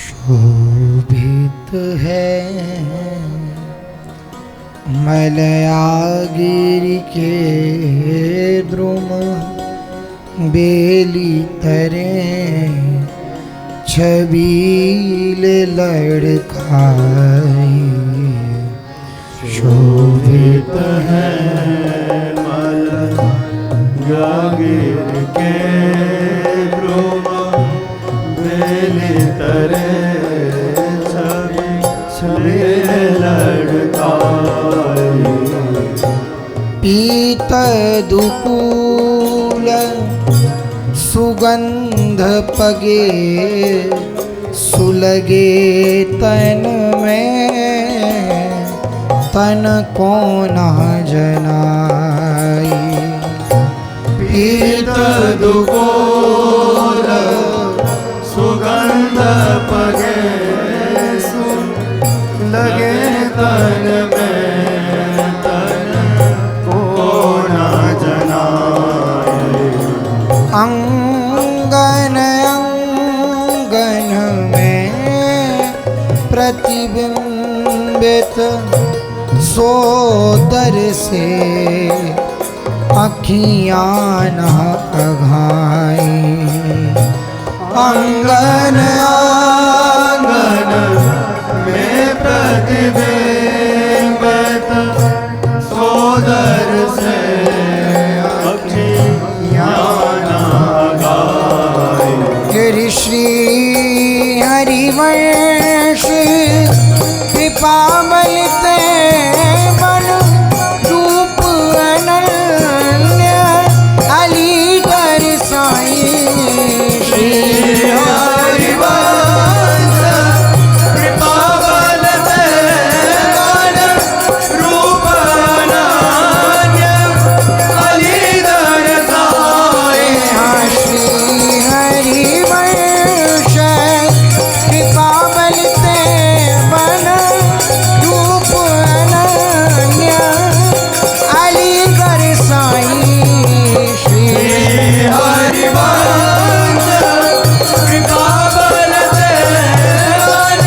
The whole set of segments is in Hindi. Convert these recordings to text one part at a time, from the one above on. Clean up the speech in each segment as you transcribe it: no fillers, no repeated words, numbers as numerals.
शोभित है मलयागिरि के द्रुम बेली तरे छबील लड़काई। शोभित है मलयागिरि के द्रुम बेली तरे छबील लड़काई। पीत दुकूल सुगंध पगे सुलगे तन में तन को न जनाई। पीत दुकूल सुगंध पगे सुलगे तन में तन को न जनाई। अंगन अंगन में प्रतिबिंबित सोदर से अखियाँ न अघाई। अंगन अंगन में प्रतिबिंबित सोदर से अखियाँ न अघाई। श्री हरिवंश कृपामल ते मन रूप अनन्य अलीगर साईं। श्री हरिवंश कृपामल ते मन रूप अनन्य अलीगर साईं। श्री हरिवंश कृपामल ते मन रूप अनन्य अलीगर साईं। श्री हरिवंश कृपाबल ते मन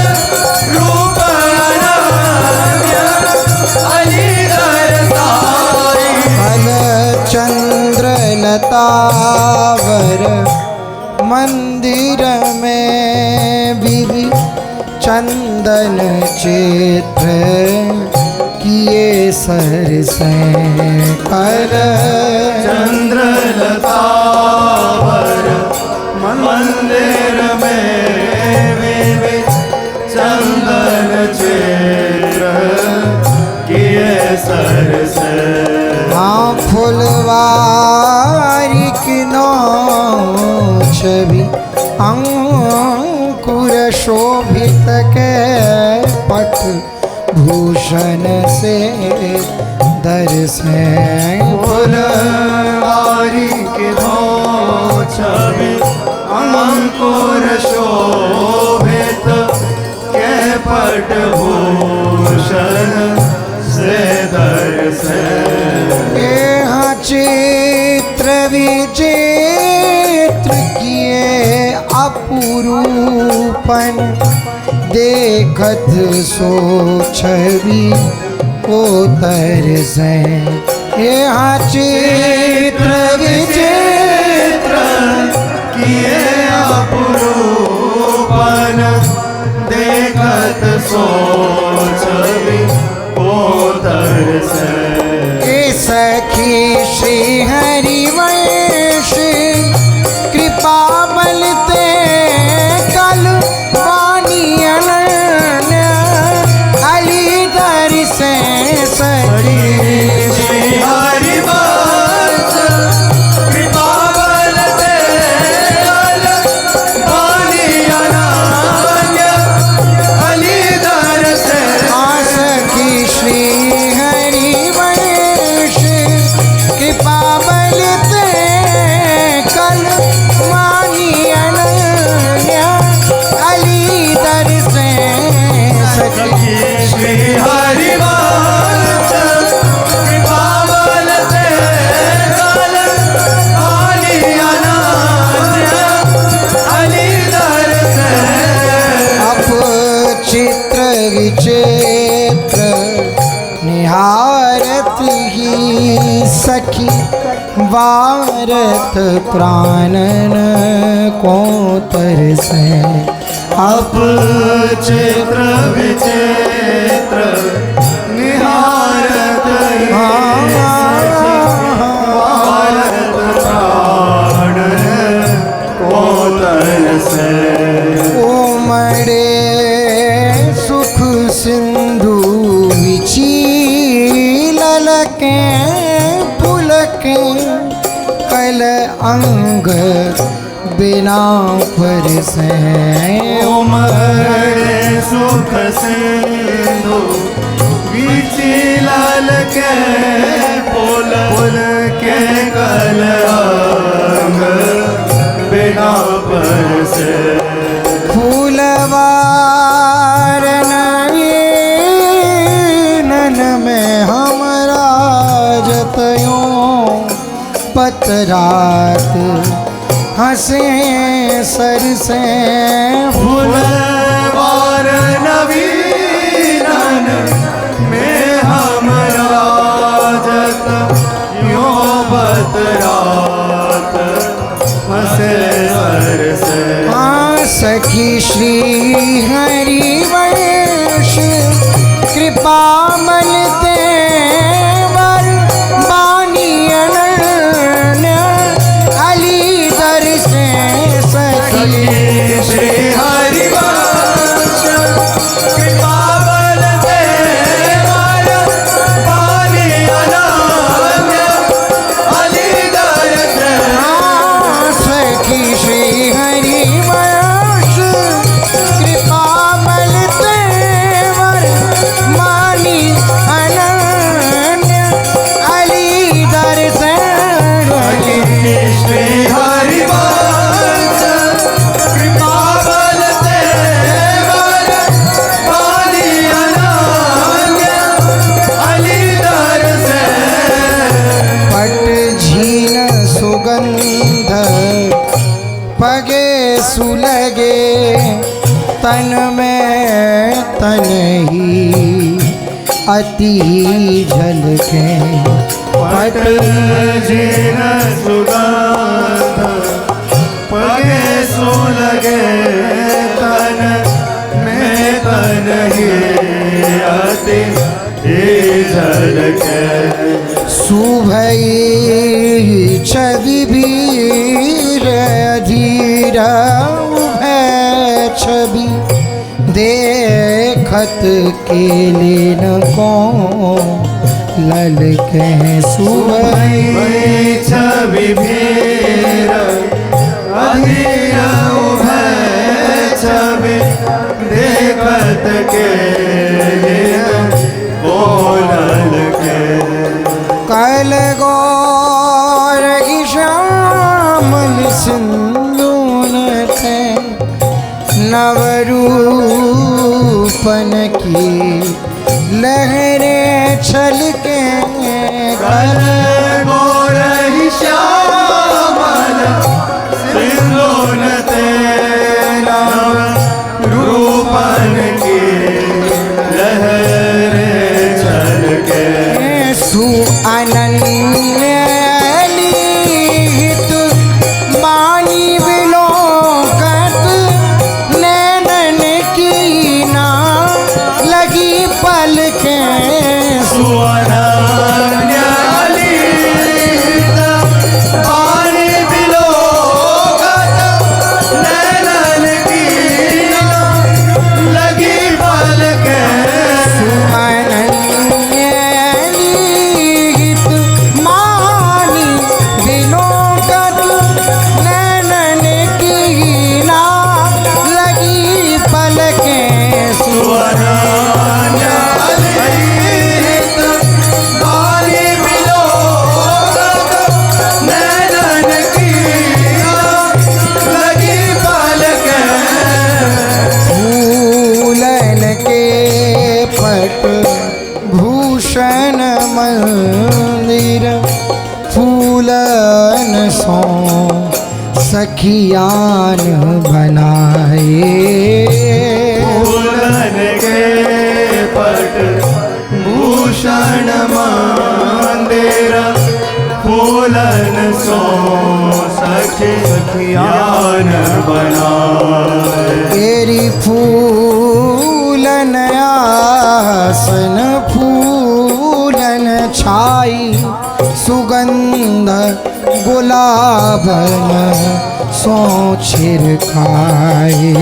रूप अनन्य अलीगर साईं। फल चंद्र लतावर मंदिर में विधि चंदन चित्र किए सर से कर। चंद्र लतावर मंदिर में विविध चंदन चित्र किए सर से। हाँ फुलवारी किनो छवि अंकुर शोभित के पट भूषण से दर्शन। फुलवारी के दो छवि अंकुर शोभित के पट भूषण से दर्शन। यहाँ चित्र विचित्र किए अपुरूपन देखत सो छवि को तरसे। यहाँ चित्र विचित्र किए अपुरूपन देखत सो छवि को तरसे। सखी श्री हरिवंश कृपामल ते कल वाणी अनन्य अलीगर से सखी। श्री हरिवंश कृपाबल ते कल वाणी अनन्य अलीगर से। सखी श्री हरिवंश कृपामल विचित्र निहारत ही सखी वारत प्राणन को तरसे आप चित्र विचित्र निहारत भारत प्राण को तरसे उमड़े सुख सिंधु विचीलल के पुलके कल अंग बिना पर से उमड़े सुख सिंधु विचिलाल के पुल के कल अंग बिना पर से फूलवार नयन में हमरा जतयों पतरात हंसे सर से फूलवार नवीनन में हमरा जत यो बतरात हंसे सर से सखी श्री हरिवंश कृपा मलते वर बानी अनन्य अली दर से सखी श्री हरिवंश कृपा बलते वर बानी अनन्य अली दर से सखी श्री हरिवंश कृपा मलते वर मानी अनन्य अली दर से श्री हरिवंश कृपा बलते वर बानी अनन्य अली दर से पट झीन सुगंध पगे सुलगे तन में तन ही अति झलके पट जिन सुगंध पगे सो लगे तन में तन ही अति झलके सुभई छवि भीर अधीर उभय छवि देखत के लेन को लल के सुभई छवि भीर अधीर उभय छवि देखत के बोलल के कल गौर की श्यामल सिंधुन थे नवरूपन की लहरें छलके कल गोरहि श्यामल सिंधुन तेरा रूपन की लहरें छलके सु अनन्य लीत मानी विलोकत नैनन की ना लगी पलके सुअनन्यलित पानी बिलोकत नैनन की लगी पलके अनन्यलीत मानी विलोकत नैनन की ना लगी पलके सुअनन्यलित पानी बिलोकत नैनन की लगी पलके फूलन के पट भूषण मंदिर फूलन सो सखियान बनाए फूलन के आसन बनाए। तेरी फूलन आसन फूलन छाई सुगंध गुलाबन सो छिड़काए।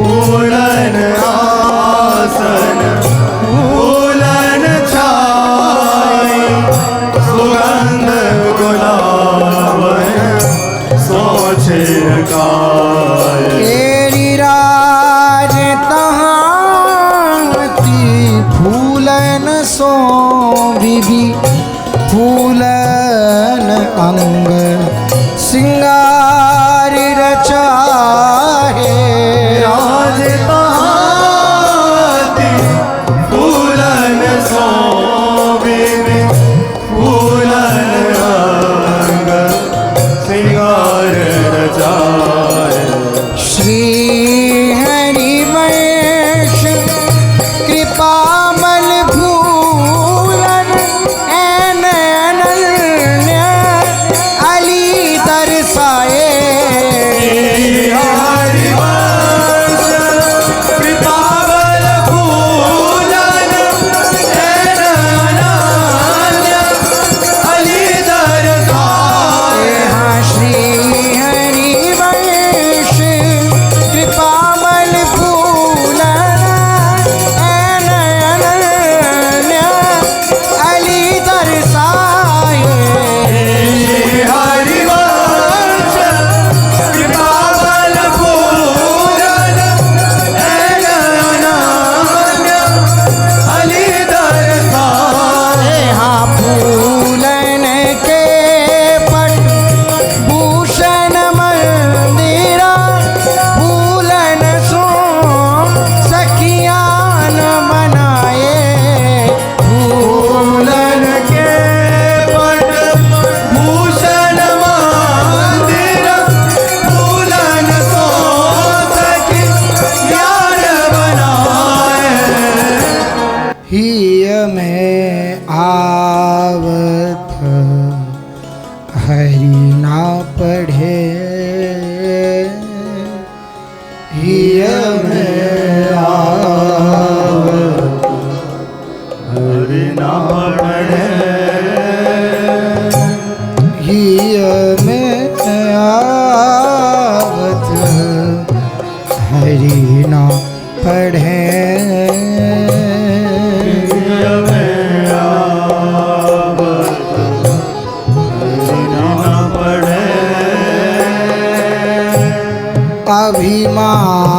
फूलन आसन फूलन छाई सुगंध गुलाबन सो छिड़काए। तेरी राज तहांती फूलन सो बीबी फूलन अंग सिंगार रचाहे। राज तहांती फूलन सो बीबी फूलन अंग सिंगार रचाए। श्री हरि वंश कृपामल फूलन ऐन अनन्य अली दर्शाए। हरिवंश कृपाबल फूलन ऐन अनन्य अली दर्शाए। हाँ श्री हरि वंश कृपामल फूलन ऐन अनन्य अली दर्शाए। हरिवंश कृपाबल फूलन ऐन अनन्य अली दर्शाए। हाँ फूलन के पट भूषण मंदिरा फूलन सो सखियान मनाए। फूलन के पट भूषण मंदिर फूलन सो सखी यार बनाए। हिय में आवत हरि ना पढ़े। हिय में आवत हरि ना पढ़े। हिय में आवत हरि ना पढ़े।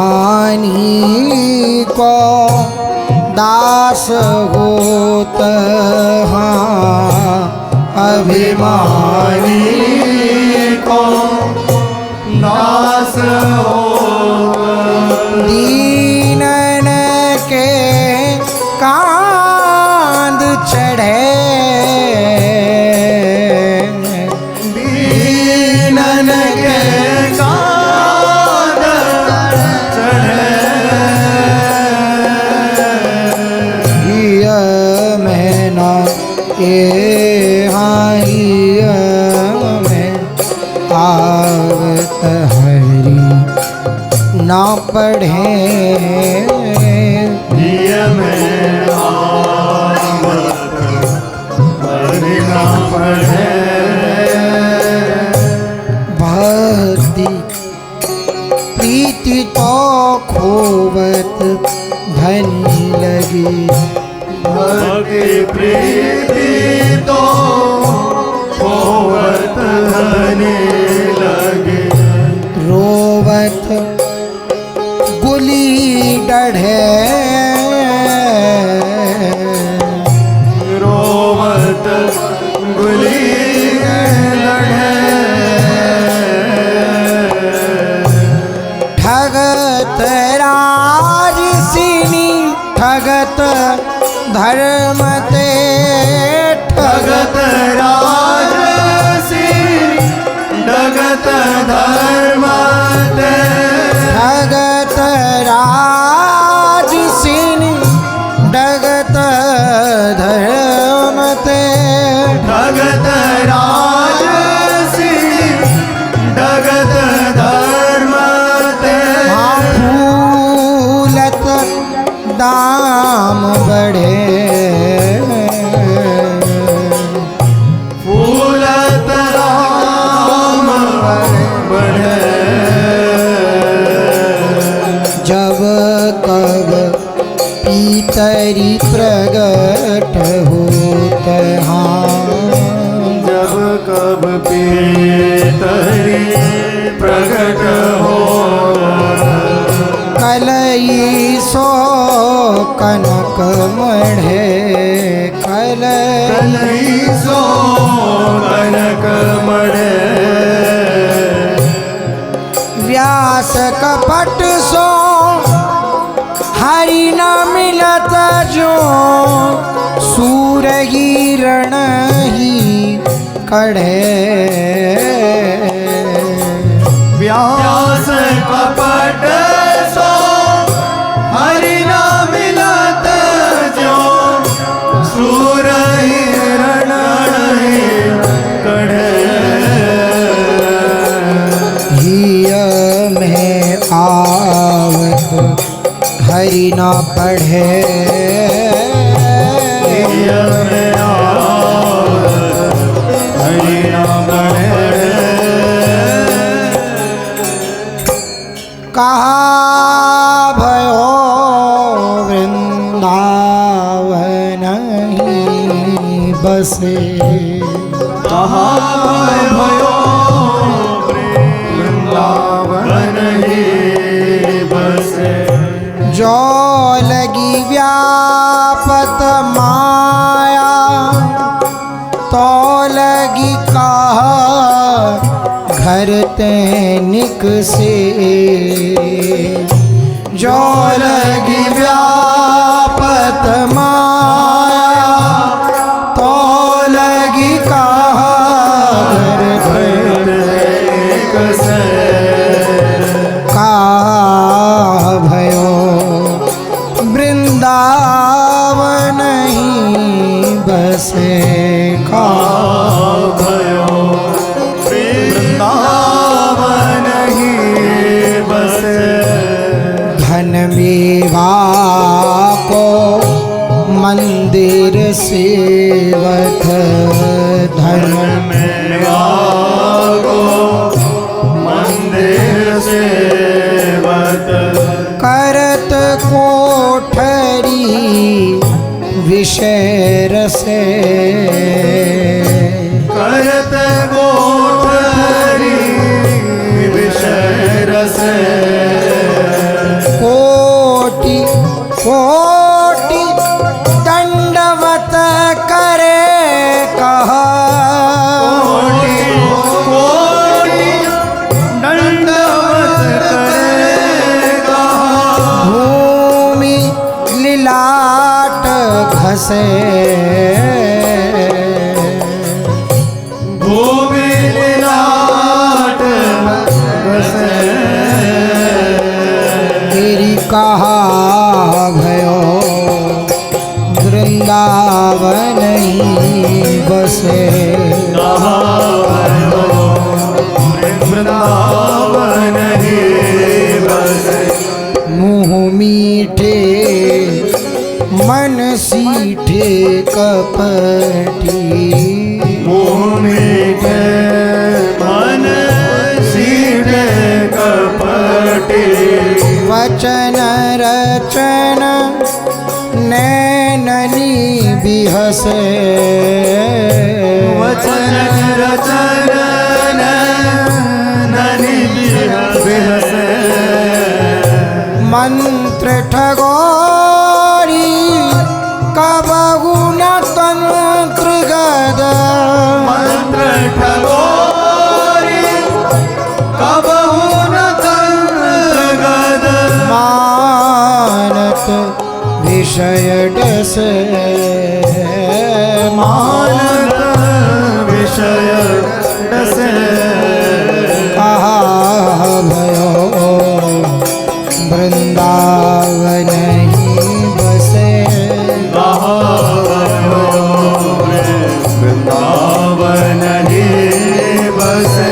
अभिमानी को दास होत हाँ अभिमानी को नास हो दीनन के कांद चढ़े। दीनन के कांद चढ़े। हिय में न ये हाँ हिय में आवत हरि ना पढ़े। हिय में आवत हरि ना पढ़े। भक्ति प्रीति तो खोवत धनी लगी। भक्ति प्रीति तो होवत धनी लगे। रोवत गुली डढ़े। रोवत गुली लढ़े। ठगत राज सिनी ठगत धर्म ते ठगत राज सिंह डगत धर्म ते। ठगत राज सिनी डगत धर्म ते। ठगत राज सिंह डगत धर्म दाम बढ़े फूलत दाम बढ़े जब कब पीतरी प्रगट होत जब कब पीतरी प्रगट हो कलई सो कनक मढ़े कलई सो कनक मढ़े व्यास कपट सो हरि न मिलत जो सूर रण ही कढ़े व्यास कपट सो हरि न मिलत जो सूर रण कढ़े हिय में आवत हरि न पढ़े हरि न पढ़े कहा भयो वृंदावन ही बसे कहाँ भयो वृंदावन ही बसे जो लगी व्यापत माया तो लगी कहा घर तैनिक से जो लगी व्यापत माया तो लगी कहा घर तैनिक से का भयो वृंदावन ही बसे का भयो वृंदावन ही बसे धन विवाह को मंदिर सेवक धन में आगो मंदिर सेवक करत कोठरी विषय रसे करत गोठरी विषय रसे कोटि कोटि दंडवत करे कहा कोटि कोटि दंडवत करेगा भूमि लीलाट घसे भूमि लीलाट घसे तेरी कहा भयो वृंदावन ही बसे वृंदावन ही बसे मुँह मीठे मन सीठे कपटी मुँह मीठे मन सीधे कपटी वचन रचन नैननी बिहसे वचन रचन नैननी बिहसे मंत्र ठगोरी कबहु न तंत्र गद मंत्र ठगोरी कबहु न तंत्र गद मानत विषय डस मानत विषय डसे कहा भयो वृंदावन ही बसे वृंदावन ही बसे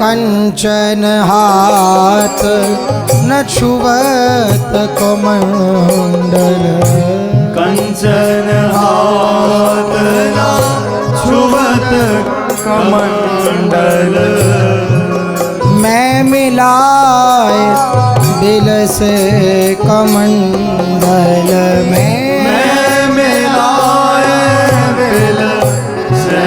कंचन हाथ न छुवत कमंडल कंचन हाथ ना छुवत कमंडल मैं मिलाए बिल से कमंडल में मिलाए बिल से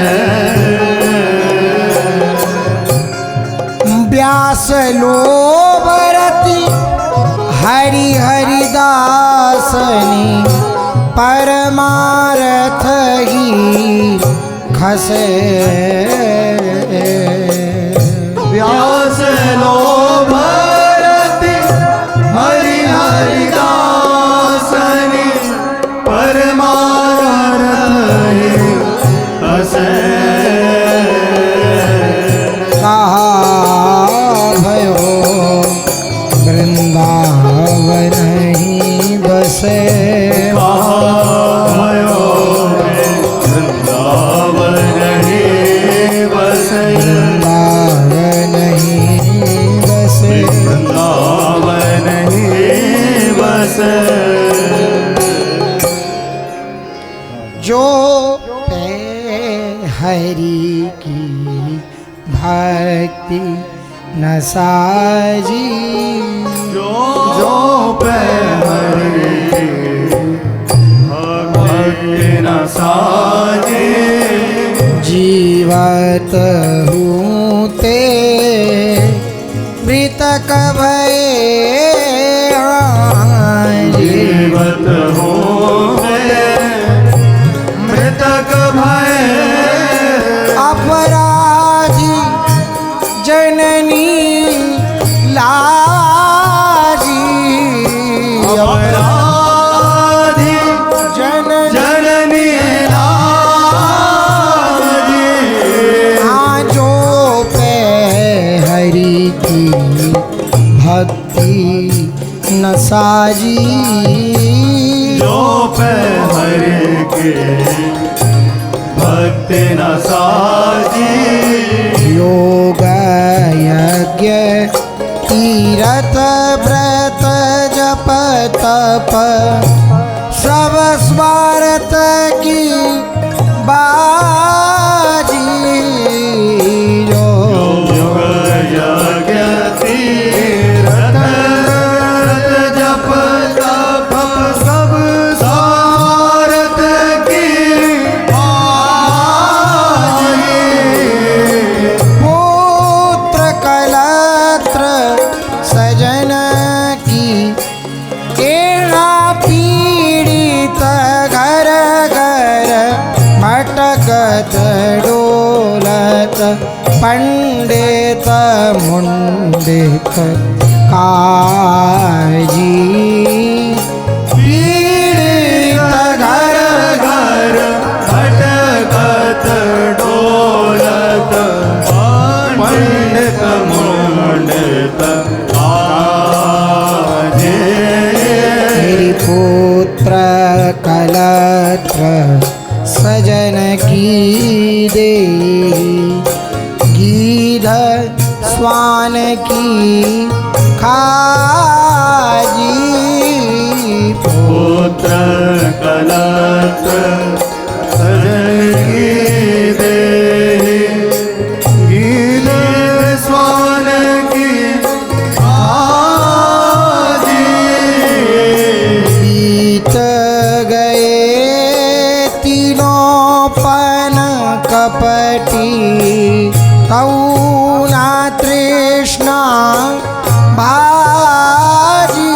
व्यास लोभरति हरि हरिदासनी परमारथ ही खसे व्यास लोभरति हरि हरिदासनी परमारथ ही खसे कहा भयो वृंदावन ही बसे वृंदावन ही बसे वृंदावन ही बसे वृंदावन ही बसे जो पे हरि की भक्ति न साजी जो पे हरि भक्ति न साजे जीवत हूँ ते मृतक भय जीवत हो मृतक भय अपराधी जननी लाजी अपराधी जननी लाजी हाँ जो पे हरि की भक्ति न साजी जो पे हरि के भक्ति न साजी योग यज्ञ तीरथ व्रत जप तप सब स्वार्थ की बाजी जो योग यज्ञ तीरथ जप तप सब सारथ की बाजी पुत्र कलत्र सजन की एड़ा पीड़ित घर घर भटकत डोलत पंडित मुंडित काजी पीड़ित घर घर भटकत डोलत पंडित मुंडित आजे मेरी पुत्र कलत्र सजन की दे गीध स्वान की खाजी पुत्र कलत्र सजन की देहि गीत स्वान की आजी बीत गए तीनों पन कपटी तौना तृष्णा भाजी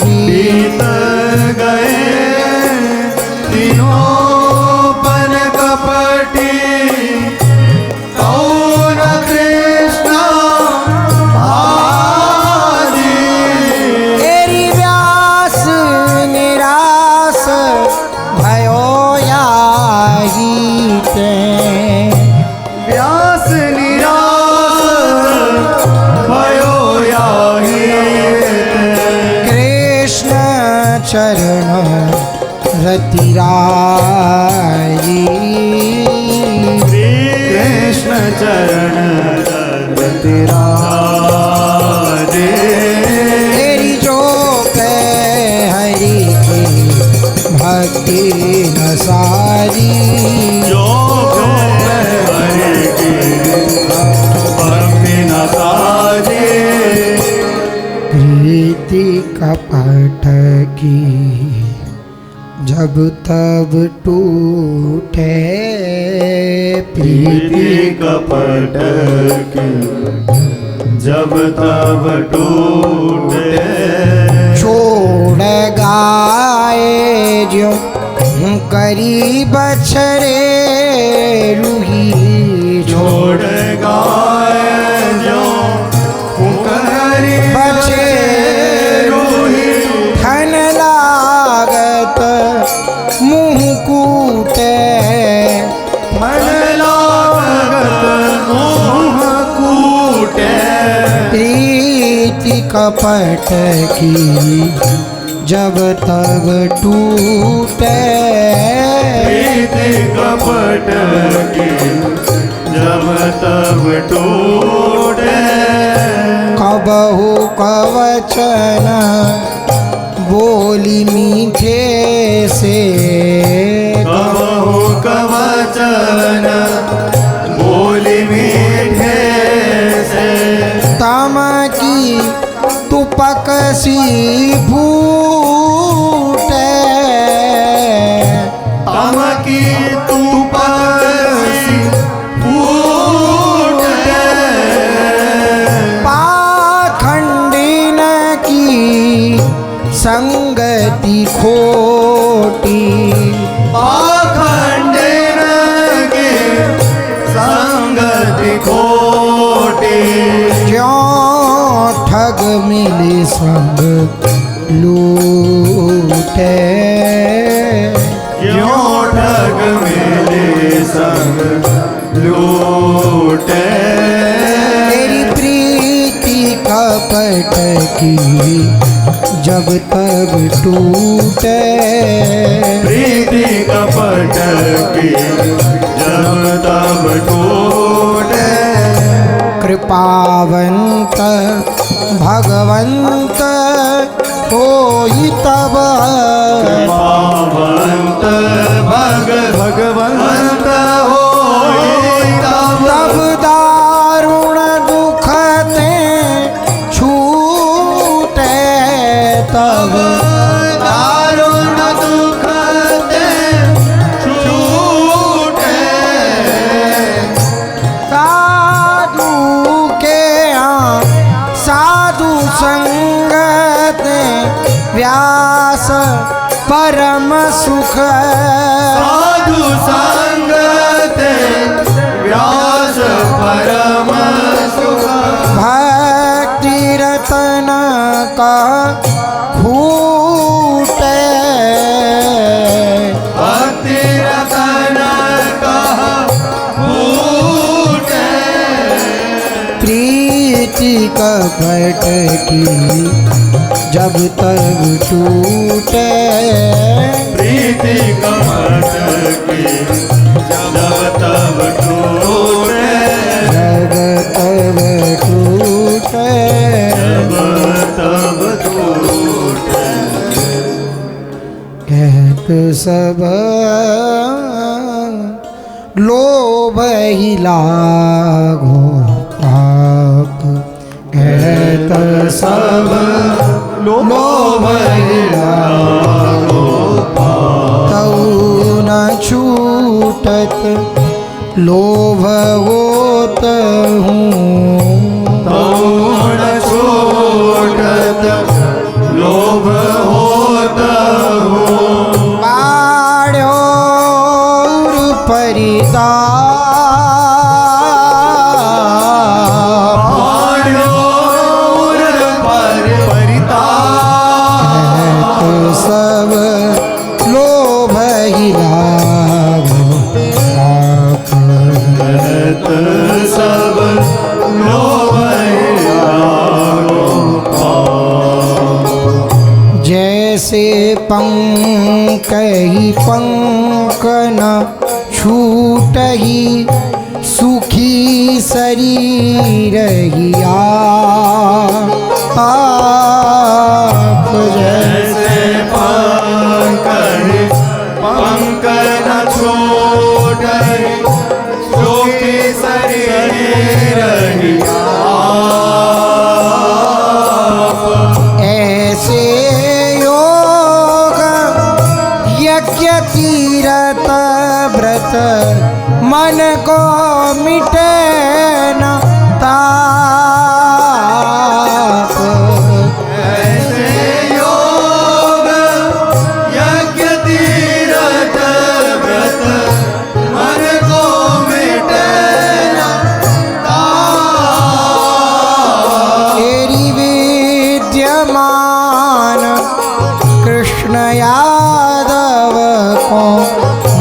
बीत गए तीनों पन कपटी कौन कृष्ण भाजी तेरी व्यास निराश भयो याही ते व्यास निराश भयो याहि कृष्ण चरण रतिराई कृष्ण चरण रतिराई साजे तेरी जो कह हरि की भक्ति न सारी जो हरि की भक्ति न साजे प्रीति कपट की जब तब टूटे प्रीति कपट की जब तब टूटे छोड़ गाए जो करी बछरे रूही छोड़ गाए जो करी बचे रूही धन लागत मुँह कूटे मन लागत मुँह कूटे प्रीति कपट की जब तब टूटे प्रीति कपट की जब तब टूटे कबहु कवचन बोली मीठे से कबहु कवचन बोली मीठे से तम की तुपक सी फूटे तम की तुपसी फूटे पाखंडिन की संगति खोटी पाखंडिन की संगति खोटी क्यों ठग मिले संग लूटे क्यों ठग मेरे संग लूटे तेरी प्रीति कपट की जब तब टूटे प्रीति कपट की जब तब टूटे कृपावंत भगवंत होई तब पावंत भगवंत होई तब तब दारुण दुख ते छूटे तब दारुण दुख ते छूटे साधु के यहाँ साधु संगत व्यास परम सुख साधु संगत व्यास परम सुख भक्ति रतन का खूटे भक्ति रतन कहा फूटे प्रीति कपट की जब तब टूटे प्रीति कपट की जब तब टूटे जब तब टूटे जब तब टूटे कहत सब लोभ ही लागो पाप कहत सब लोभ ही लागो तऊ न छूटत लोभ होत हूँ तौण छूटत लोभ होता हूँ पाड्योर परिताप सब लोभ ही लागो पाप सब लोभ जैसे पंकहि पंक न छूटहि सुखी शरीर हिया आप जैसे पंख न छोड़े जो कि शरीर ही आप। ऐसे योग यज्ञ तीरथ व्रत मन को मिटे न ताप। ऐसे योग यज्ञ तीरथ व्रत मन को मिटे न ताप। तेरी विद्यमान कृष्ण यादव को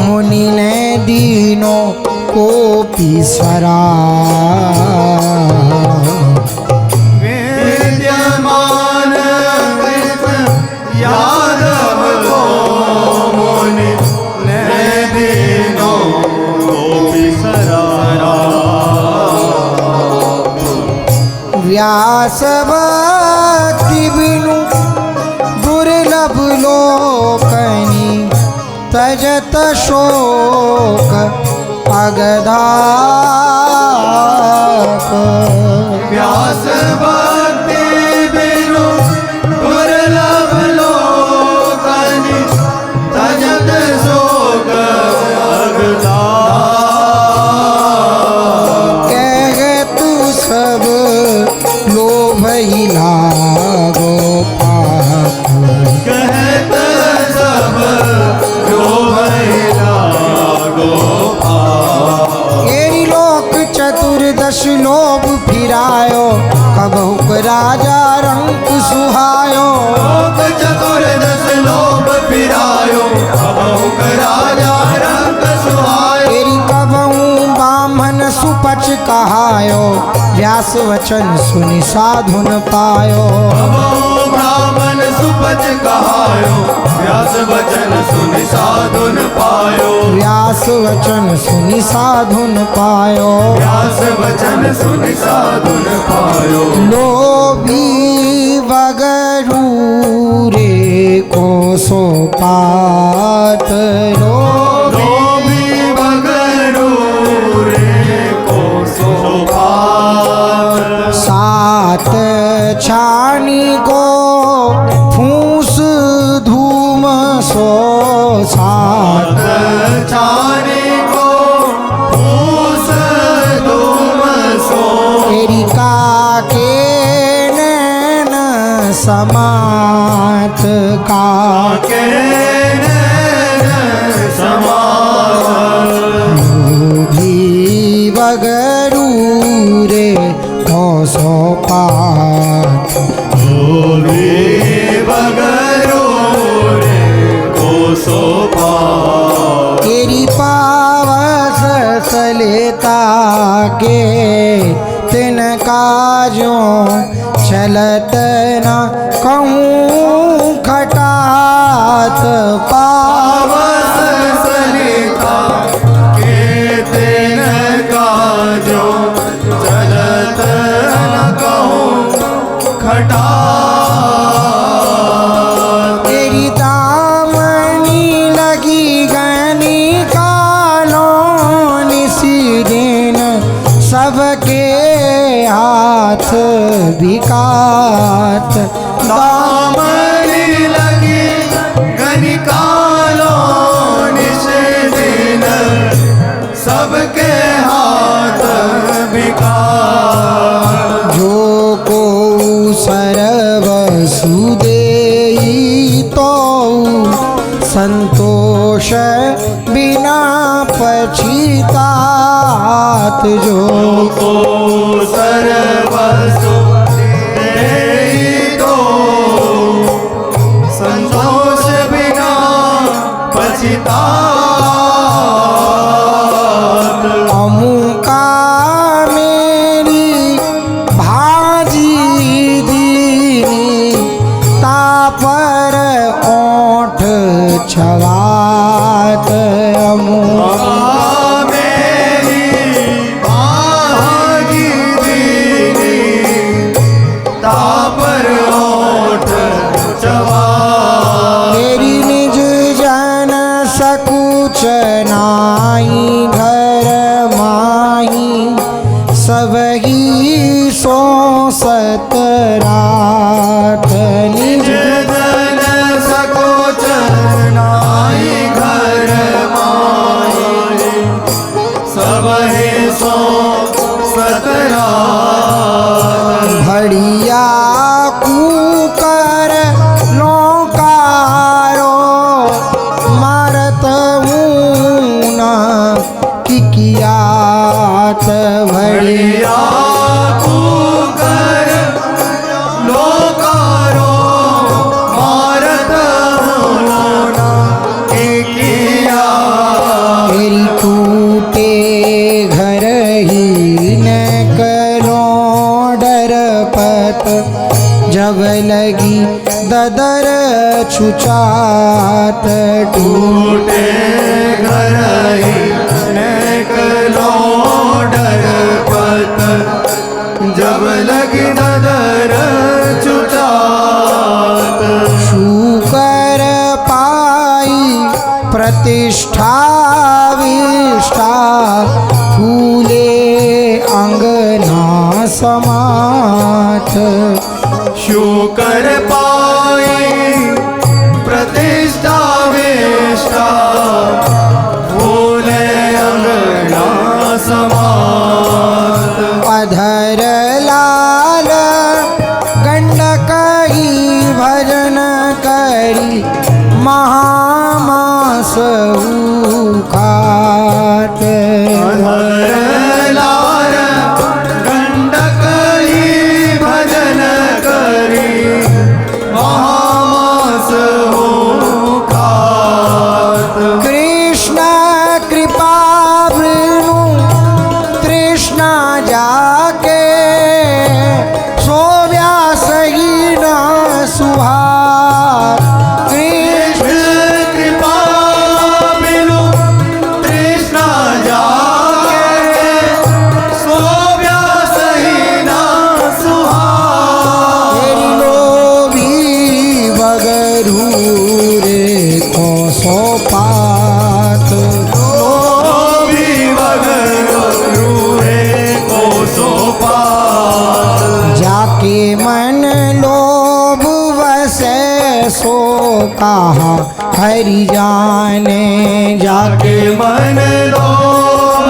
मुनि ने दीनों को पिसरा। विद्यमान कृष्ण यादव को मुनि ने दीनों को बिसरा। व्यास भक्ति बिनु दुर्लभ लोकनि तजत शोक अगधाप। व्यास भक्ति बिनु दुर्लभ लोकनि तजत शोक अगधाप। कह तू सब लोभ ही लागो पाप। कहत सब जो महिला गोपाल। एरी लोक चतुर्दश लोभ फिरायो कबहुक राजा रंग सुहायो। लोक चतुर्दश लोभ फिरायो कबहुक राजा रंग सुहायो। तेरी कबहू बामन सुपच कहायो व्यास वचन सुनि साधुन पायो। कबहु ब्राह्मण सुपच कहायो व्यास वचन सुनि साधुन पायो। व्यास वचन सुनि साधुन पायो। व्यास वचन सुनि साधुन पायो। लोभी बगरू रे को सो पात लोभी बगरू रे को सोपात। सात छानी को फूस धूम सो सात। छानी को फूस धूम सो। तेरी काके नैन समात का के नैन समान। भी बगरू रे तो सो पात। लोभी बगरू रे को सोपात। तेरी पावस सलेता के तिनका जो चलत न कहूँ खटात पावस सलिता के तेन का जो चलत न कहूँ खटात। तेरी दामनी लगी गनी कालों निसीदिन सबके हाथ बिकात। दामनी लगी गनिकालो निश दिन सबके हाथ बिकार। जो को सर्वसु देई तो संतोष बिना पछितात। जो को सर्वसु देई दो संतोष बिना पछितात। अमुका मेरी भाजी दीनी तापर ओठ छवात। अमुका मेरी भागी दीनी तापर ददर छुचात टूटे घर ही निकलो डरपत जब लगी ददर चुचात शुकर पाई प्रतिष्ठा विष्ठा फूले अंगना समाथ शुकर पाई प्रतिष्ठा विष्ठा फूले अंगना समात अधर लाल गंडकई भजन करी महामास खात अधर लाल गंडकई भजन करी महामास खात कृष्ण कृपा वृणु तृष्णा जाके सोव्यास ही न सुहार कृष्ण कृपा बिनु तृष्णा जागे सोव्यास ही ना सुहार तेरी लोभी बगरू रे को सो पात लोभी बगरू रे को सोपात जाके मन लोभ वसे सो कहा हरि जाने जाके के मन लोभ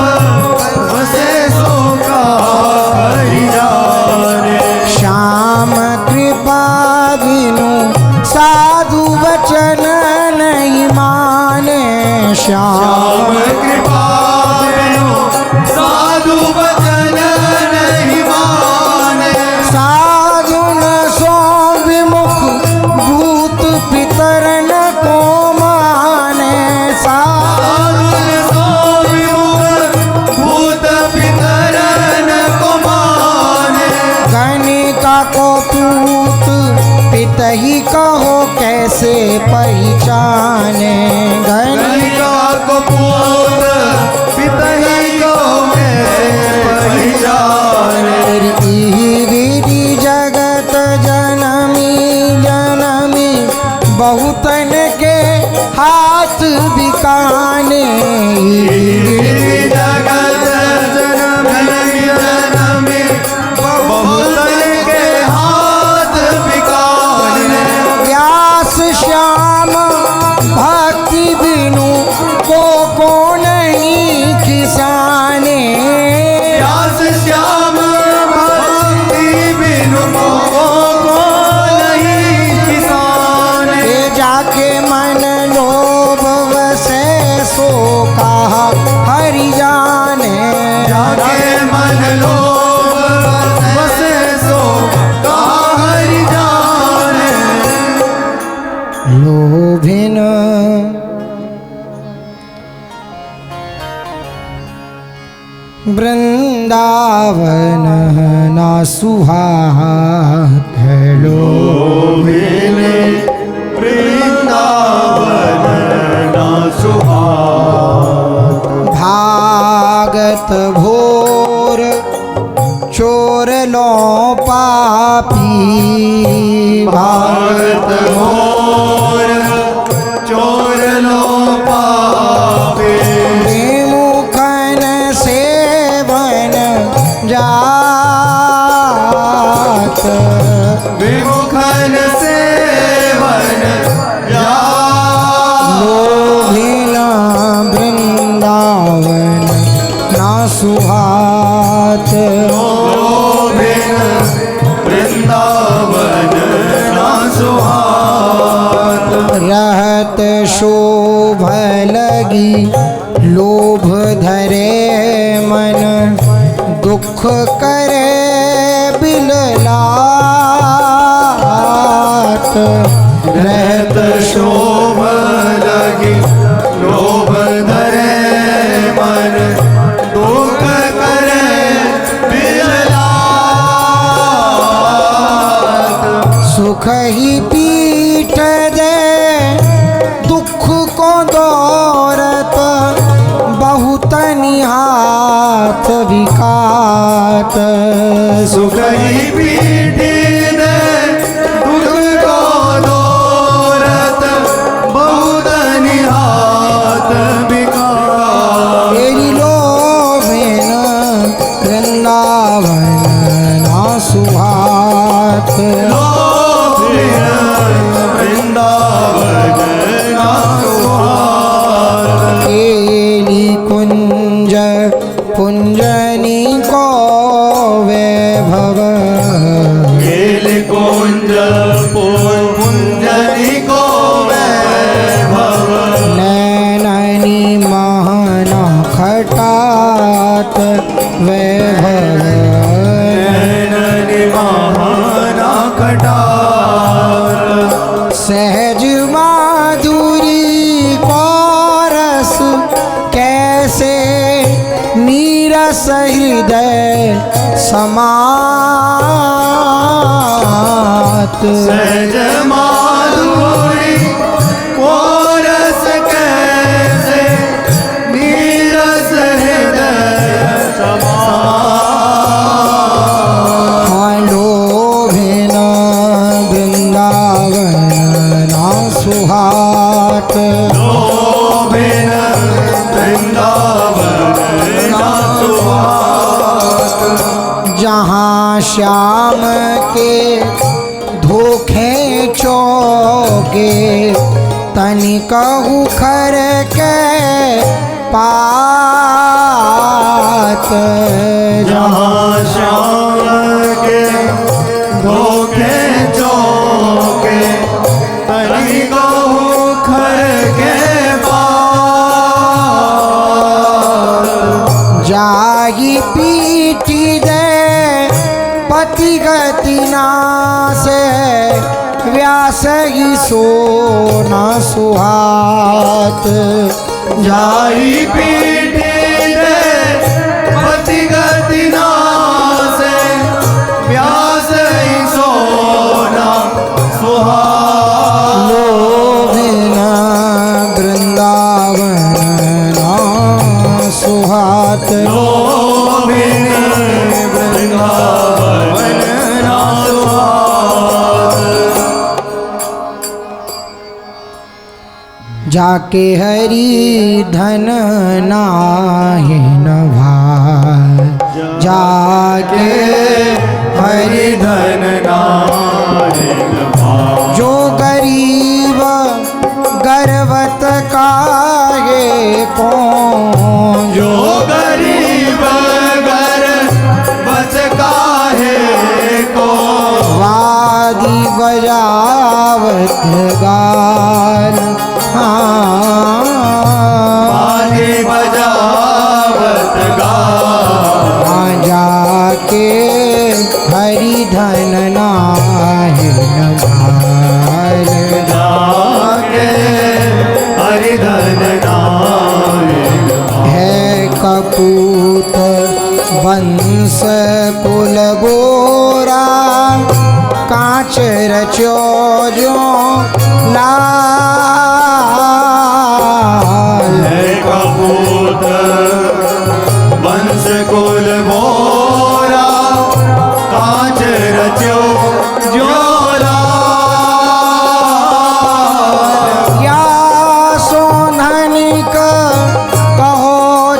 वसे सो का हरि जाने श्याम कृपा बिनु साधु वचन नहीं माने श्याम श्याम कृपा बिनु साधु वचन नहीं माने साधु न सो विमुख भूत पितर न को माने साधु साधु सो विमुख भूत पितरन को माने गणिका को पूत पितही कहो कैसे पहचाने गणिका गणिका को पुत्र पितही को कैसे पहचाने तेरी विधि जगत जनमी जनमी बहुतन के हाथ बिकाने जगत जनमी जनमी बहुतन के हाथ बिकाने व्यास श्याम भक्ति बिनु को नहीं खिसाने व्यास श्याम भक्ति बिनु को नहीं किसाने ये जाके मन लोभ वसे सो कहा हरि जाने जाके मन लोभ वसे सो कहा हरि जाने लोभिन वृंदावन ना सुहात लोभिने वृंदावन ना सुहात भागत भोर चोर लो पापी भागत मोर चोर लो पापे विमुखन सेवन जात विमुखन सेवन जा लोभिना वृंदावन ना सुहात लोभिन वृंदावन ना सुहात रहत शोभ लगी लोभ धरे मन दुख करे बिललात रहत शोभ लगी लोभ धरे मन दुख करे बिललात सुख ही पी पीठ दे दुख को दौरत बहुत निहात विकात सुख ही पीठ दे दुख को दौरत बहुत निहात विकात तेरी लोभेन वृंदावन ना सुहात वृंदावन ना सुहात केली कुंज पुंजनी को वैभव केल कुंज पुंजनी को वैभव नैननी महन खटात वैभव नैननि महाना खटात सहज माधुरी को रस कैसे नीरस हृदय समात सहज माधुरी को रस कैसे नीरस हृदय समात लोभेन वृंदावन ना सुहात लोभेन वृंदावन ना सुहात जहाँ श्याम के धोखे चौके तनिकहु खर के पात जहाँ श्याम के धोखे चौके तनी गहु खर के पात जागी पीठी दे पति गति नासे व्यास ही सो न सुहात जाई पीठी दे पति गति नासे व्यास ही सोना सुहात लोभेन वृंदावन ना सुहात लोभिनी वृंदावन ना सुहात जाके हरि धन नाहि न भाय जाके हरि धन नायक भाव जो गरीब गर्वत काहे कौन जो गरीब घर बच काहे को वादी बजावत गाल आदि बजावत गा जाके हरि धन नाहि न भाल जाके हरिधन नायक है कपूत वंश कुल गोरा कांच रचो जो लाल है कपूत वंश कुल बोरा कांच रचो जोला या सोधनिक कहो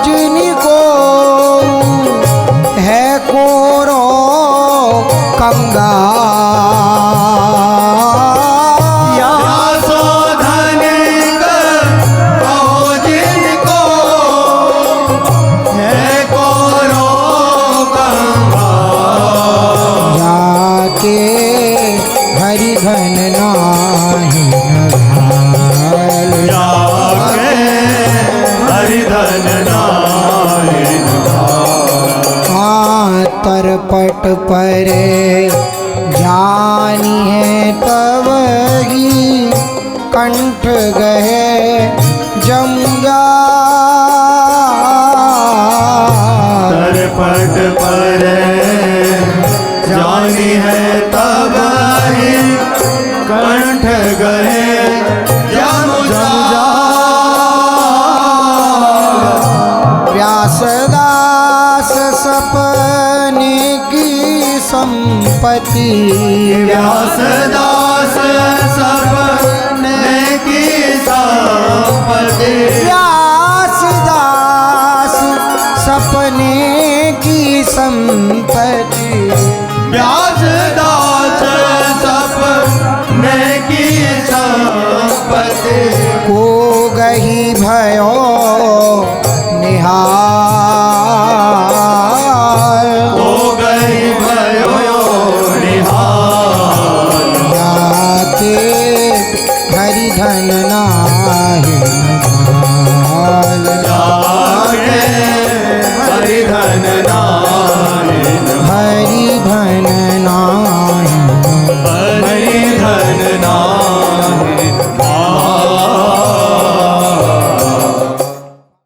जिनको है कोरो कंगाल या सोधनिक कहो जिनको है कोरो कंगाल जाके हरि धन नाहि न भाल जाके हरिधन नायक हाँ तरपट परे जानी है तब ही कंठ गए जमुगा तरपट पर जानी है तब ही कंठ गए व्यासदास सपने की संपत्ति व्यासदास सपने की संपत्ति व्यासदास सपने की संपत्ति व्यासदास सपने की संपत्ति को गही भयो निहाल हो गई भयो निहाल जाके हरि धन नाहि नाल जाके हरि धन